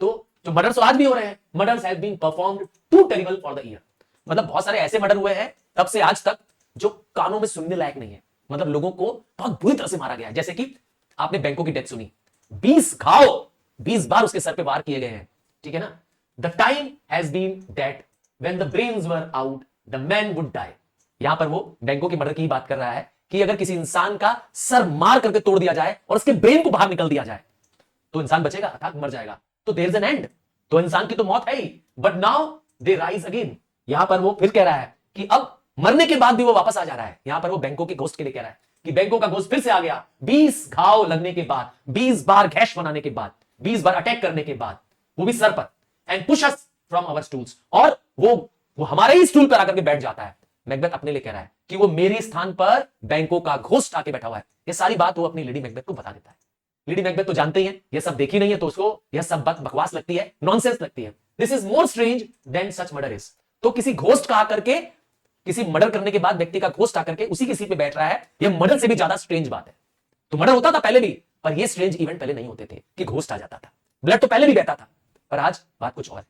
तो जो मर्डर्स आज भी हो रहे हैं, murders have been performed too terrible for the ear, मतलब बहुत सारे ऐसे मर्डर हुए हैं तब से आज तक जो कानों में सुनने लायक नहीं है, मतलब लोगों को बहुत बुरी तरह से मारा गया है। जैसे कि आपने बैंकों की डेथ सुनी, 20 घाव, 20 बार उसके सर पे वार किए गए हैं, ठीक है ना। The time has been that when the brains were out the man would die, यहां पर वो बैंकों के मर्डर की बात कर रहा है कि अगर किसी इंसान का सर मार करके तोड़ दिया जाए और उसके ब्रेन को बाहर निकल दिया जाए तो इंसान बचेगा, अर्थात मर जाएगा, तो देयर इज एन एंड, तो इंसान की तो मौत है ही, but now they rise again. यहां पर वो फिर कह रहा है कि अब मरने के बाद भी वो वापस आ जा रहा है। यहां पर वो बैंकों के घोस्ट के लिए कह रहा है कि बैंकों का घोस्ट फिर से आ गया, 20 घाव लगने के बाद, 20 बार गैश बनाने के बाद, 20 बार अटैक करने के बाद, वो भी सर पर, and push us from our stools, और वो हमारे ही स्टूल पर आकर के बैठ जाता है। मैकबेथ अपने लिए कह रहा है कि वो मेरे स्थान पर बैंकों का घोस्ट आके बैठा हुआ है। ये सारी बात वो अपनी लेडी मैकबेथ को बता देता है। लेडी मैकबेथ तो जानते ही हैं, ये सब देखी नहीं है, तो उसको यह सब बात बकवास लगती है, नॉनसेंस लगती है। This is more strange than such murder is, तो किसी घोस्ट का आकर के, किसी मर्डर करने के बाद व्यक्ति का घोस्ट आकर के उसी की सीट पे बैठ रहा है, यह मर्डर से भी ज्यादा स्ट्रेंज बात है। तो मर्डर होता था पहले भी, पर यह स्ट्रेंज इवेंट पहले नहीं होते थे कि घोस्ट आ जाता था, ब्लड तो पहले भी बहता था, पर आज बात कुछ और है।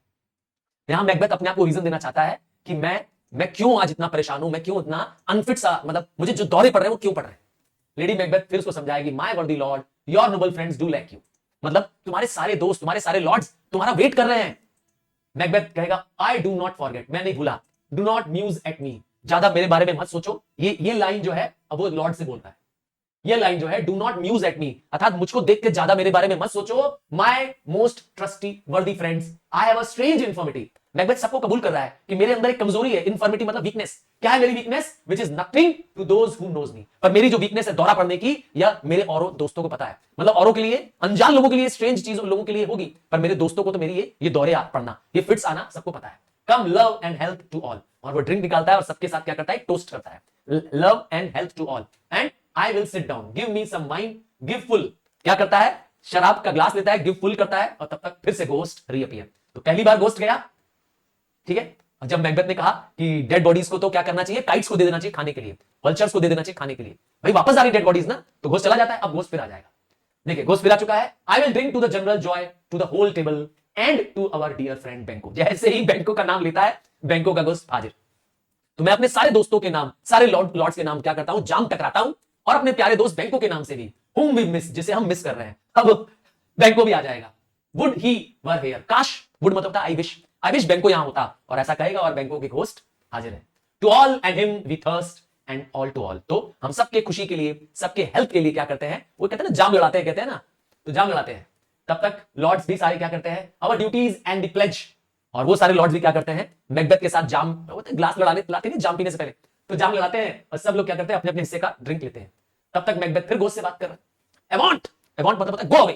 यहां मैकबेथ अपने आप को रीजन देना चाहता है कि मैं क्यों आज इतना परेशान हूं, मैं क्यों इतना अनफिट सा, मतलब मुझे जो दौरे पड़ रहे हैं वो क्यों पड़ रहे हैं। लेडी मैकबेथ फिर उसको समझाएगी, my worthy lord, your noble friends do like you, मतलब तुम्हारे सारे दोस्त, तुम्हारे सारे लॉर्ड्स तुम्हारा वेट कर रहे हैं। मैकबेथ कहेगा, आई डू नॉट फॉरगेट, मैं नहीं भूला, do not muse at me, ज्यादा मेरे बारे में मत सोचो। ये लाइन जो है, अब वो लॉर्ड से बोलता है, ये लाइन जो है, do not muse at me, अर्थात मुझको देख के ज्यादा मेरे बारे में मत सोचो। माय मोस्ट ट्रस्टी वर्दी friends, I have a strange infirmity. Macbeth सबको कबूल कर रहा है कि मेरे अंदर एक कमजोरी है, इन्फॉर्मिटी मतलब वीकनेस। क्या है मेरी weakness? Which is nothing to those who knows me, पर मेरी जो वीकनेस है दौरा पड़ने की, या मेरे औरों दोस्तों को पता है, मतलब औरों के लिए, अनजान लोगों के लिए स्ट्रेंज चीज लोगों के लिए होगी, पर मेरे दोस्तों को तो मेरी ये दौरे पड़ना, ये फिट्स आना सबको पता है। Come love and health to all, और वो ड्रिंक निकालता है और सबके साथ क्या करता है, टोस्ट करता है, love and health to all, and I will sit down, give me some wine, give full, क्या करता है, शराब का ग्लास लेता है, गिव फुल करता है, और तब तक फिर से घोस्ट रीअपीयर। तो पहली बार घोस्ट गया, ठीक है। और जब मैकबेथ ने कहा कि डेड बॉडीज को तो क्या करना चाहिए, काइट्स को दे देना चाहिए खाने के लिए, वल्चर्स को दे देना चाहिए खाने के लिए, भाई वापस आ रही डेड बॉडीज ना, तो घोस्ट चला जाता है, अब घोस्ट फिर आ जाएगा। देखिए घोस्ट फिर आ चुका है, I will drink to the general joy, to the whole table, and to our dear friend Banquo. जैसे ही बैंको का नाम लेता है, बैंको का घोस्ट हाजिर। तो मैं अपने सारे दोस्तों के नाम, सारे लॉर्ड्स के नाम क्या करता हूं, जाम टकराता हूं, और अपने प्यारे दोस्त बैंको के नाम से भी, whom we miss, जिसे हम मिस कर रहे हैं, अब बैंको भी आ जाएगा। वुड ही वर हियर, काश, वुड मतलब आई विश बैंको यहां होता, और ऐसा कहेगा, और बैंको के घोस्ट हाजिर है। To all and him we thirst, and all to all, तो हम सबके खुशी के लिए, सबके हेल्थ के लिए क्या करते हैं, वो कहते हैं ना जाम लड़ाते हैं, कहते हैं ना, तो जाम लड़ाते हैं। तब तक लॉर्ड्स भी सारे क्या करते हैं, अवर ड्यूटीज एंड द प्लेज, और वो सारे लॉर्ड्स भी क्या करते हैं, मैकबेथ के साथ जाम, ग्लास लड़ाने लाते नहीं, जाम पीने से पहले तो जाम लड़ाते हैं, और सब लोग क्या करते हैं, अपने अपने हिस्से का ड्रिंक लेते हैं। तब तक मैकबेथ फिर घोस्ट से बात कर रहा है, एवॉन्ट मतलब होता है go away,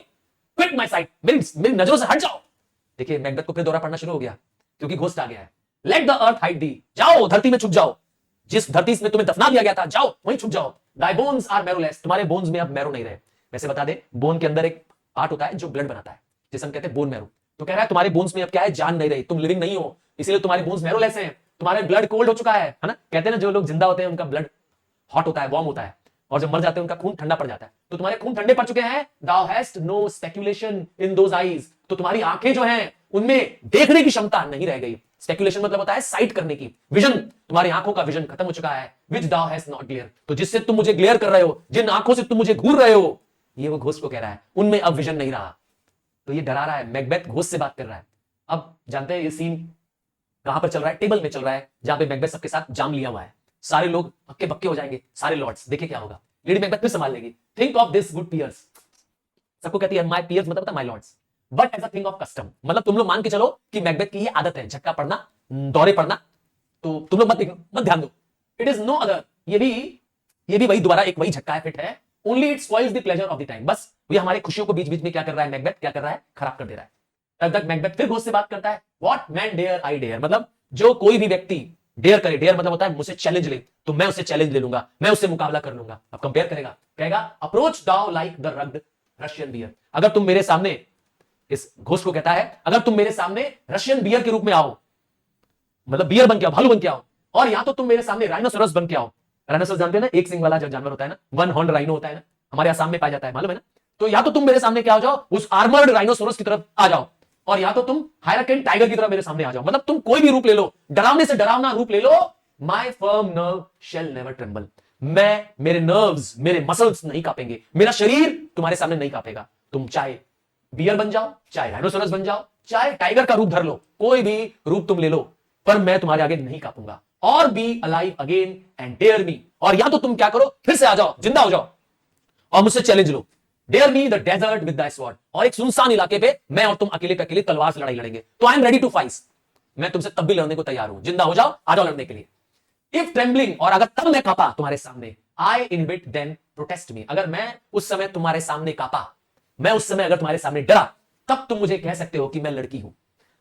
quit my site, मेरी नजरों से हट जाओ। देखिए मैकबेथ को फिर दौरा पड़ना शुरू हो गया, क्योंकि घोस्ट आ गया है। लेट द अर्थ हाइड दी, जाओ धरती में छुप जाओ, जिस धरती में तुम्हें दफना दिया गया था, जाओ वहीं छुप जाओ। दाई बोन्स आर मैरोलेस, तुम्हारे बोन्स में अब मैरो नहीं रहे। वैसे बता दे, बोन के अंदर एक पार्ट होता है जो ब्लड बनाता है, जिसे हम कहते हैं बोन मैरो। तो कह रहा है तुम्हारे बोन्स में अब क्या है, जान नहीं रही, तुम लिविंग नहीं हो, इसीलिए तुम्हारे बोन्स मैरोलेस हैं, तुम्हारे ब्लड कोल्ड हो चुका है ना। कहते हैं ना, जो लोग जिंदा होते हैं उनका ब्लड हॉट होता है, वार्म होता है, और जब मर जाते हैं उनका खून ठंडा पड़ जाता है। तो तुम्हारे खून ठंडे पड़ चुके हैं। Thou hast no speculation in those eyes, तो तुम्हारी आंखें जो हैं उनमें देखने की क्षमता नहीं रह गई। स्पेकुलेशन मतलब होता है साइट करने की, विजन, तुम्हारी आंखों का विजन खत्म हो चुका है। विच दाउ हैज नॉट ग्लेयर, तो जिससे तुम मुझे ग्लेयर कर रहे हो, जिन आंखों से तुम मुझे घूर रहे हो, ये वो घोस्ट को कह रहा है, उनमें अब विजन नहीं रहा। तो ये डरा रहा है, मैकबेथ घोस्ट से बात कर रहा है। अब जानते हैं ये सीन कहां पर चल रहा है? टेबल में चल रहा है, जहां पे मैकबेथ सबके साथ जाम लिया हुआ है। सारे लोग हक्के बक्के हो जाएंगे, सारे लॉर्ड्स। देखिए क्या होगा, लेडी मैकबेथ फिर संभाल लेगी। Think of this good peers, सबको कहती है माय पियर्स मतलब my lords, but as a thing of custom, मतलब तुम लोग मान के चलो कि मैकबेथ की ये आदत है झटका पड़ना, दौरे पड़ना, तो तुम लोग मत ध्यान दो। इट इज नो अदर, ये भी वही दोबारा एक वही झटका है, फिट है। Only it spoils the pleasure of the time, बस ये हमारे खुशियों को बीच बीच में क्या कर रहा है मैकबेथ, क्या कर रहा है, खराब कर दे रहा है। तब तक मैकबेथ फिर घोस्ट से बात करता है, what man dare I dare, मतलब जो कोई भी व्यक्ति डेयर करे, डेयर मतलब होता है मुझसे चैलेंज ले, तो मैं उससे चैलेंज ले लूंगा, मैं उससे मुकाबला कर लूंगा। अब कंपेयर करेगा, कहेगा approach thou like the rugged Russian bear, अगर तुम मेरे सामने, इस घोस्ट को कहता है, अगर तुम मेरे सामने रशियन बियर के रूप में आओ, मतलब बियर बन के आओ, भालू बन के आओ, और या तो तुम मेरे सामने राइनोसोरस बन के आओ। राइनोसोरस जानते हैं ना, एक सिंग वाला जो जानवर होता है ना, वन हॉर्न राइनो होता है ना, हमारे आसाम में पाया जाता है, मालूम है ना। तो या तो तुम मेरे सामने क्या हो जाओ, उस आर्मर्ड राइनोसोरस की तरफ आ जाओ, और या तो तुम हायराकेन टाइगर की तरफ मेरे सामने आ जाओ, मतलब तुम कोई भी रूप ले लो, डरावने से डरावना रूप ले लो। My firm nerve shall never tremble, मेरे नर्व्स, मेरे मसल्स नहीं कांपेंगे, मेरा शरीर तुम्हारे सामने नहीं कांपेगा। तुम चाहे बियर बन जाओ, चाहे राइनोसोरस बन जाओ, चाहे टाइगर का रूप धर लो, कोई भी रूप तुम ले लो, पर मैं तुम्हारे आगे नहीं कांपूंगा। और be alive again and dare me, और या तो तुम क्या करो, फिर से आ जाओ, जिंदा हो जाओ और मुझसे चैलेंज लो। Dare me the desert with the sword, और एक सुनसान इलाके पे मैं और तुम अकेले पे अकेले तलवार से लड़ाई लड़ेंगे, तो I am ready to fight, मैं तुमसे तब भी लड़ने को तैयार हूं, जिंदा हो जाओ, आ जाओ लड़ने के लिए। इफ ट्रेम्बलिंग, और अगर तब मैं कांपा तुम्हारे सामने, आई इनहिबिट देन प्रोटेस्ट मी, अगर मैं उस समय तुम्हारे सामने कांपा, मैं उस समय अगर तुम्हारे सामने डरा, तब तुम मुझे कह सकते हो कि मैं लड़की हूं,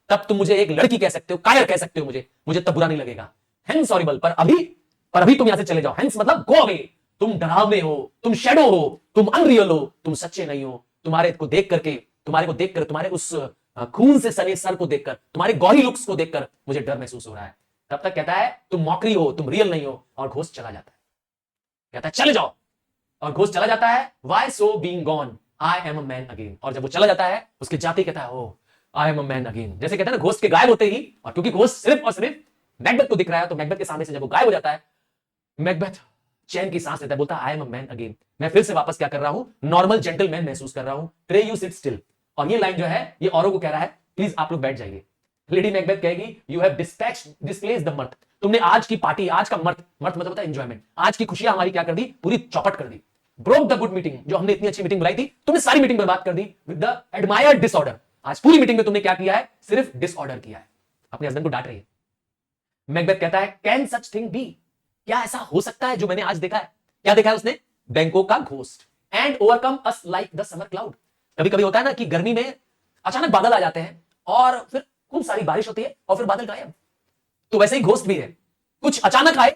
तब तुम मुझे एक लड़की कह सकते हो, कायर कह सकते हो, मुझे तब बुरा नहीं लगेगा। हेंस हॉरिबल, पर अभी तुम यहां से चले जाओ। हेंस मतलब गो अवे, तुम डरावने हो, तुम शैडो हो, तुम अनरियल हो, तुम सच्चे नहीं हो। तुम्हारे को देख करके, तुम्हारे उस खून से सने सर को देखकर, तुम्हारे गौरी लुक्स को देखकर मुझे डर महसूस हो रहा है। तब तक कहता है तुम मॉकरी हो, तुम रियल नहीं हो, और घोस्ट चला जाता है, कहता है चले जाओ, और घोस्ट चला जाता है। Why so being gone I am a man again, और जब वो चला जाता है उसके जाते कहता है oh I am a man again, जैसे कहते हैं ना घोस्ट के गायब होते ही, और क्योंकि घोस्ट सिर्फ और सिर्फ मैकबेथ को दिख रहा है, तो मैकबेथ के सामने से जब वो गायब हो जाता है, मैकबेथ चैन की सांस लेता है, बोलता है आई एम अ मैन अगेन, मैं फिर से वापस क्या कर रहा हूं, नॉर्मल जेंटलमैन महसूस कर रहा हूं। प्रे यू सिट स्टिल, और ये लाइन जो है ये औरों को कह रहा है, प्लीज आप लोग बैठ जाइए। लेडी मैकबेथ कहेगी यू हैव डिस्प्लेस द मर्थ, तुमने आज की पार्टी, आज का मर्थ मतलब होता है एंजॉयमेंट, आज की खुशियां हमारी क्या कर दी, पूरी चौपट कर दी। ब्रोक द गुड मीटिंग, जो हमने इतनी अच्छी मीटिंग बुलाई थी, तुमने सारी मीटिंग बर्बाद कर दी विद द एडमायर्ड डिसऑर्डर, आज पूरी मीटिंग में तुमने क्या किया है, सिर्फ डिसऑर्डर किया है। अपने हस्बैंड को डांट रही है। मैकबेथ कहता है कैन सच थिंग बी, क्या ऐसा हो सकता है जो मैंने आज देखा है। क्या देखा है उसने, बैंकॉक का ghost, and overcome us like the summer cloud. कभी कभी होता है ना कि गर्मी में अचानक बादल आ जाते हैं और फिर खूब सारी बारिश होती है और फिर बादल गायब, तो वैसे ही घोस्ट भी है, कुछ अचानक आए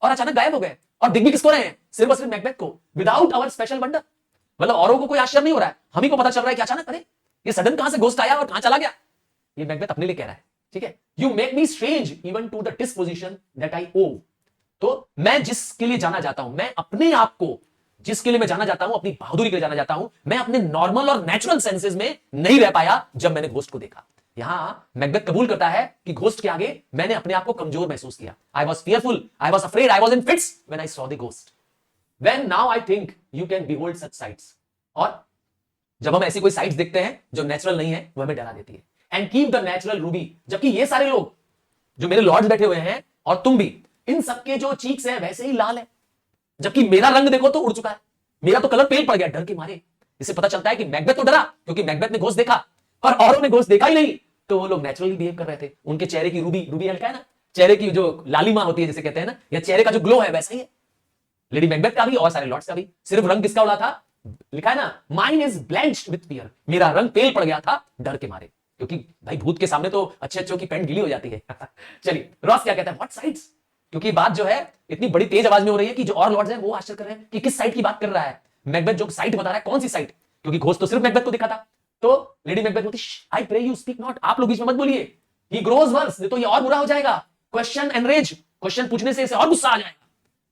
और अचानक गायब हो गए, और दिख भी किसको रहे हैं, सिर्फ और सिर्फ मैकबेथ को, विदाउट आवर स्पेशल वंडर, मतलब औरों को कोई आश्चर्य नहीं हो रहा है, हम ही को पता चल रहा है कि अचानक अरे ये सडन कहां से घोस्ट आया और कहां चला गया। ये मैकबेथ अपने लिए कह रहा है, ठीक है। You make me strange even to the disposition that I owe, तो मैं जिसके लिए जाना जाता हूं, मैं अपने आप को जिसके लिए मैं जाना जाता हूं, अपनी बहादुरी के लिए जाना जाता हूं, मैं अपने नॉर्मल और नेचुरल सेंसेस में नहीं रह पाया जब मैंने घोस्ट को देखा। यहां मैकबेथ कबूल करता है कि घोस्ट के आगे मैंने अपने आप को कमजोर महसूस किया। I was fearful, I was afraid, I was in fits when I saw the ghost, when now I think you can behold such sites, और जब हम ऐसी कोई साइट्स देखते हैं जो नेचुरल नहीं है, वो हमें डरा देती है। And keep the natural Ruby, जबकि ये सारे लोग जो मेरे लॉर्ड्स बैठे हुए हैं और तुम भी, इन सबके जो चीक्स हैं वैसे ही लाल है, जबकि मेरा रंग देखो तो उड़ चुका है, मेरा तो कलर पेल पड़ गया डर के मारे। इससे पता चलता है कि मैकबेथ तो डरा क्योंकि मैकबेथ ने घोस्ट देखा, पर औरों ने घोस्ट देखा ही नहीं, तो वो लोग नेचुरली बिहेव कर रहे थे। उनके चेहरे की रूबी हल्का है ना, चेहरे की जो लालिमा होती है जिसे कहते हैं ना, या चेहरे का जो ग्लो है वैसा ही है लेडी मैकबेथ का भी और सारे लॉर्ड्स का भी। सिर्फ रंग किसका उड़ा था, लिखा है ना माइन इज ब्लेंच्ड विद फियर, मेरा रंग पेल पड़ गया था डर के मारे, क्योंकि भाई भूत के सामने तो अच्छे अच्छों की पैंट गीली हो जाती है। चलिए रॉस क्या कहता है, व्हाट साइड्स, क्योंकि बात जो है इतनी बड़ी तेज आवाज में हो रही है कि जो और लॉर्ड्स हैं वो आश्चर्य कर रहे हैं कि किस साइड की बात कर रहा है मैकबेथ, जो साइड बता रहा है कौन सी साइड, क्योंकि घोस्ट तो सिर्फ मैकबेथ को दिखा था। तो लेडी मैकबेथ बोलती I pray you speak not, आप लोग बीच में मत बोलिए, ही ग्रोज वर्स, तो ये और बुरा हो जाएगा, क्वेश्चन एनरेज, क्वेश्चन पूछने से इसे और गुस्सा आ जाएगा,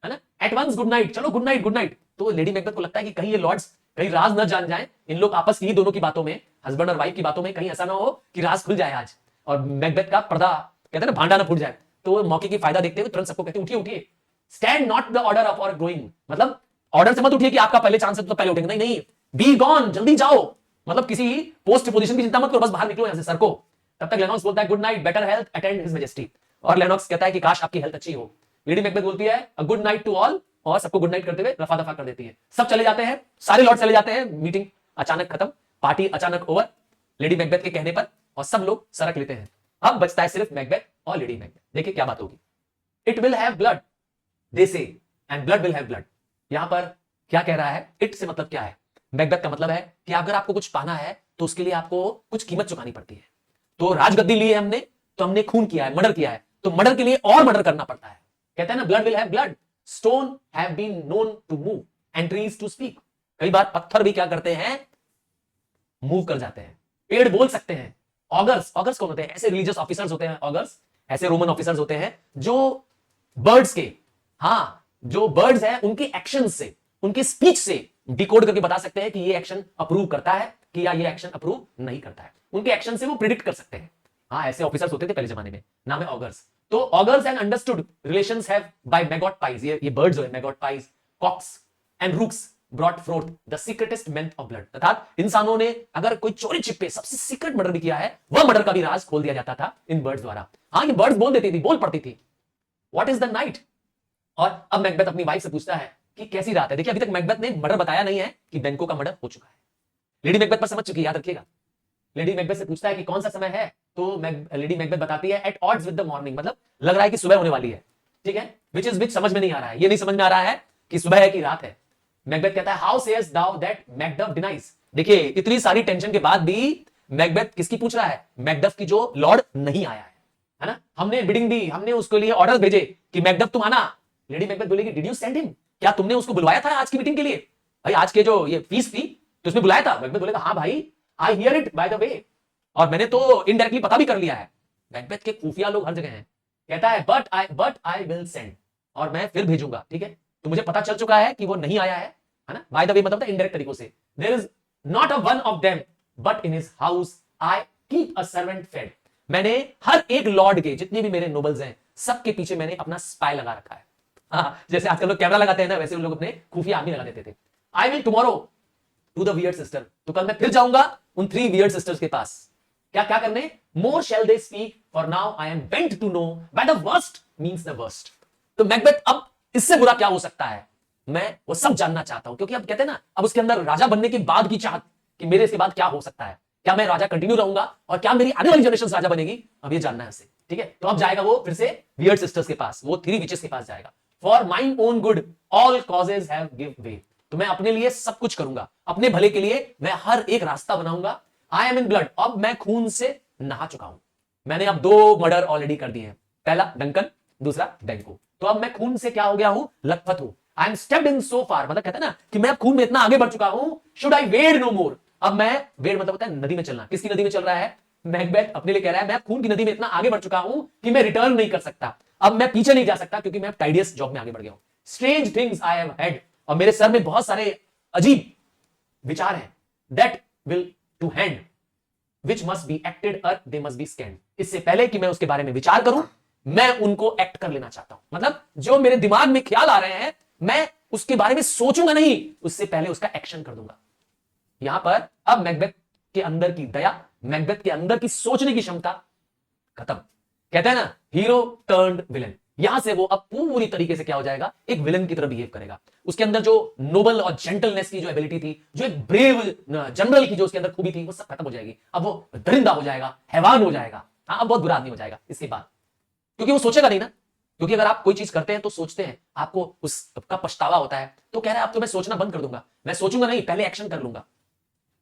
है ना। एट वंस गुड नाइट, चलो गुड नाइट गुड नाइट। तो लेडी मैकबेथ को लगता है कि कहीं ये लॉर्ड्स कहीं राज न जान जाए, इन लोग आपस की दोनों की बातों में, हस्बैंड और वाइफ की बातों में कहीं ऐसा ना हो कि राज खुल जाए आज, और मैकबेथ का पर्दा कहते हैं ना भांडा ना फूट जाए। तो मौके की फायदा देखते हुए तुरंत सबको कहते हैं उठिए उठिए, stand not the order of our growing, मतलब ऑर्डर से मत उठिए कि आपका पहले चांस है तो पहले उठेंगे, नहीं नहीं, बी गॉन, जल्दी जाओ, मतलब किसी पोस्ट पोजीशन की चिंता मत करो, बस बाहर निकलो यहां से, सर को तब तक लेनॉक्स बोलता है good night, better health, attend his majesty. और लेनॉक्स कहता है कि काश आपकी हेल्थ अच्छी हो। लेडी मैकबेथ बोलती है a good night to all, और सबको गुड नाइट करते हुए रफा दफा कर देती है। सब चले जाते हैं, सारे लॉर्ड चले जाते हैं, मीटिंग अचानक खत्म, पार्टी अचानक ओवर लेडी मैकबेथ के कहने पर, और सब लोग सरक लेते हैं। अब बचता है सिर्फ मैकबेथ और लेडी मैकबेथ। देखिए क्या बात होगी। इट विल हैव ब्लड दे से, and blood will have blood. यहां पर क्या कह रहा है, इट से मतलब क्या है, मैकबेथ का मतलब है कि अगर आपको कुछ पाना है तो उसके लिए आपको कुछ कीमत चुकानी पड़ती है। तो राजगद्दी ली है हमने, तो हमने खून किया है, मर्डर किया है, तो मर्डर के लिए और मर्डर करना पड़ता है। कहते हैं ना blood will have blood, stone have been known to move and trees to speak. कई बार पत्थर भी क्या करते हैं, मूव कर जाते हैं, पेड़ बोल सकते हैं। ऑगर्स, ऑगर्स कौन होते हैं, ऐसे रिलीजियस ऑफिसर्स होते हैं ऑगर्स, ऐसे रोमन ऑफिसर्स होते हैं जो बर्ड्स के, हाँ जो बर्ड्स हैं उनके एक्शन से, उनके स्पीच से डिकोड करके बता सकते हैं कि ये एक्शन अप्रूव करता है कि या ये एक्शन अप्रूव नहीं करता है। उनके एक्शन से वो प्रिडिक्ट कर सकते हैं। हाँ ऐसे ऑफिसर्स होते थे पहले जमाने में, नाम है ऑगर्स। तो augurs and understood relations have by maggot pies, ये बर्ड्स है maggot pies, cocks and rooks brought forth the secretest man of blood. अर्थात इंसानों ने अगर कोई चोरी छिपे सबसे सीक्रेट मर्डर भी किया है, वह मर्डर का भी राज खोल दिया जाता था इन बर्ड्स द्वारा। हाँ ये बर्ड्स बोल देती थी, बोल पड़ती थी व्हाट इज द नाइट। और अब मैकबेथ अपनी वाइफ से पूछता है कि कैसी रात है। देखिए अभी तक मैकबेथ ने मर्डर बताया नहीं है कि बैंको का मर्डर हो चुका है। लेडी मैकबेथ पर समझ चुकी, याद रखिएगा। लेडी मैकबेथ से पूछता है कि कौन सा समय है, तो लेडी मैकबेथ बताती है at odds with the morning, मतलब लग रहा है कि सुबह होने वाली है, ठीक है। विच इज विच समझ में नहीं आ रहा है, ये नहीं समझ में आ रहा है कि सुबह है कि रात है। मैकबेथ कहता है how sayest thou that Macduff denies. देखिए इतनी सारी टेंशन के बाद भी मैकबेथ किसकी पूछ रहा है, मैकडफ की, जो लॉर्ड नहीं आया है ना। हमने बिडिंग दी, हमने उसके लिए ऑर्डर भेजे कि मैकडफ तुम आना। लेडी मैकबेथ बोलेगी डिड यू सेंड हिम, क्या तुमने उसको बुलवाया था आज की मीटिंग के लिए, भाई आज के जो ये फीस थी तो उसमें बुलाया था। मैकबेथ बोलेगा हाँ भाई I hear it by the way, और मैंने तो इनडायरेक्टली पता भी कर लिया है। मैकबेथ के खुफिया लोग हर जगह हैं। कहता है बट आई विल सेंड, और मैं फिर भेजूंगा, ठीक है। तो मुझे पता चल चुका है कि वो नहीं आया है ना। बाय द वे मतलब इनडायरेक्ट तरीकों से। There is not a one of them but in his house I keep a servant fee'd. मैंने हर एक लॉर्ड के, जितने भी मेरे नोबल्स हैं, सबके पीछे मैंने अपना स्पाई लगा रखा है। हाँ, जैसे आजकल लोग कैमरा लगाते हैं ना, वैसे उन लोग अपने खुफिया आदमी लगा देते थे। I will tomorrow to the weird sister, तो कल मैं फिर जाऊंगा उन 3 वियर्ड सिस्टर्स के पास। क्या क्या करने, more shall they speak for now I am bent to know by the worst means the worst. तो मैकबेथ अब इससे बुरा क्या हो सकता है, मैं वो सब जानना चाहता हूं, क्योंकि अब कहते हैं ना, अब उसके अंदर राजा बनने के बाद की चाहत कि मेरे इसके बाद क्या हो सकता है, क्या मैं राजा कंटिन्यू रहूंगा और क्या मेरी आने वाली जनरेशन राजा बनेगी, अब ये जानना है उसे, ठीक है। तो अब जाएगा वो फिर से वियर्ड सिस्टर्स के पास, वो 3 विचेस के पास जाएगा। For mine own good all causes have give way, तो मैं अपने लिए सब कुछ करूंगा, अपने भले के लिए मैं हर एक रास्ता बनाऊंगा। आई एम इन ब्लड, अब मैं खून से नहा चुका हूं। मैंने अब 2 मर्डर ऑलरेडी कर दिए हैं, पहला डंकन, दूसरा बैंको। तो अब मैं खून से क्या हो गया हूं, लथपथ हूं। आई एम स्टेप्ड इन सो फार, मतलब कहते हैं ना कि मैं अब खून में इतना आगे बढ़ चुका हूं। शुड आई वेड नो मोर, अब मैं, वेड मतलब होता है नदी में चलना। किसकी नदी में चल रहा है, मैकबेथ अपने लिए कह रहा है मैं खून की नदी में इतना आगे बढ़ चुका हूं कि मैं रिटर्न नहीं कर सकता, अब मैं पीछे नहीं जा सकता, क्योंकि मैं टाइडियस जॉब में आगे बढ़ गया हूं। Strange things I have had, और मेरे सर में बहुत सारे अजीब विचार हैं। That will to hand which must be acted ere they must be scanned, इससे पहले कि मैं उसके बारे में विचार करूं, मैं उनको एक्ट कर लेना चाहता हूं। मतलब जो मेरे दिमाग में ख्याल आ रहे हैं, मैं उसके बारे में सोचूंगा नहीं, उससे पहले उसका एक्शन कर दूंगा। यहां पर अब मैकबेथ के अंदर की दया, मैकबेथ के अंदर की सोचने की क्षमता खत्म। कहते हैं ना हीरो टर्न्ड विलन, यहां से वो अब पूरी तरीके से क्या हो जाएगा, एक विलन की तरह बिहेव करेगा। उसके अंदर जो नोबल और जेंटलनेस की जो एबिलिटी थी, जो एक ब्रेव जनरल की जो उसके अंदर खूबी थी, वो सब खत्म हो जाएगी। अब वो दरिंदा हो जाएगा, हैवान हो जाएगा। हाँ अब बहुत बुरा आदमी हो जाएगा इसके बाद, क्योंकि वो सोचेगा नहीं ना। क्योंकि अगर आप कोई चीज करते हैं तो सोचते हैं, आपको उसका पछतावा होता है, तो कह रहा है अब तो मैं सोचना बंद कर दूंगा, मैं सोचूंगा नहीं, पहले एक्शन कर लूंगा।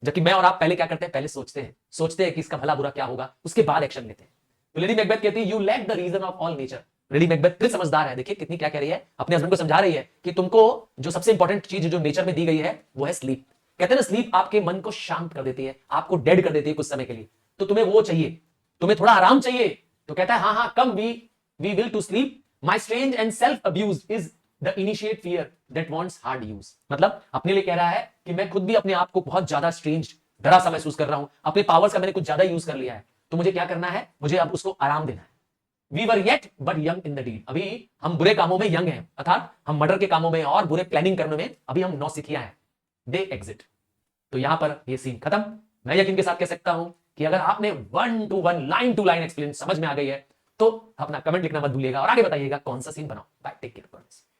जबकि मैं और आप पहले क्या करते हैं, पहले सोचते हैं कि इसका भला बुरा क्या होगा, उसके बाद एक्शन लेते हैं। तो लेडी मैकबेथ कहती है you lack the reason of all nature. Lady Macbeth फिर समझदार है, देखिए कितनी क्या कह रही है, अपने हस्बैंड को समझा रही है कि तुमको जो सबसे इंपॉर्टेंट चीज जो नेचर में दी गई है वो है स्लीप। कहते हैं ना स्लीप आपके मन को शांत कर देती है, आपको डेड कर देती है कुछ समय के लिए। तो तुम्हें वो चाहिए, तुम्हें थोड़ा आराम चाहिए। तो कहता है हाँ come we will to sleep, my strange and self abuse is the initiate fear that wants hard use. मतलब अपने लिए कह रहा है कि मैं खुद भी अपने आप को बहुत ज्यादा स्ट्रेंज, डरा सा महसूस कर रहा हूं, अपने पावर्स का मैंने कुछ ज्यादा यूज कर लिया है, तो मुझे क्या करना है, मुझे अब उसको आराम देना है। We were yet but young in the deed, अभी हम बुरे कामों में यंग हैं, अर्थात हम मर्डर के कामों में और बुरे प्लानिंग करने में अभी हम नौसिखिया हैं। दे एग्जिट। तो यहां पर ये सीन खत्म। मैं यकीन के साथ कह सकता हूं कि अगर आपने 1 to 1 line to line explain समझ में आ गई है तो अपना कमेंट लिखना मत भूलिएगा और आगे बताइएगा कौन सा सीन बनाओ। Bye, take care.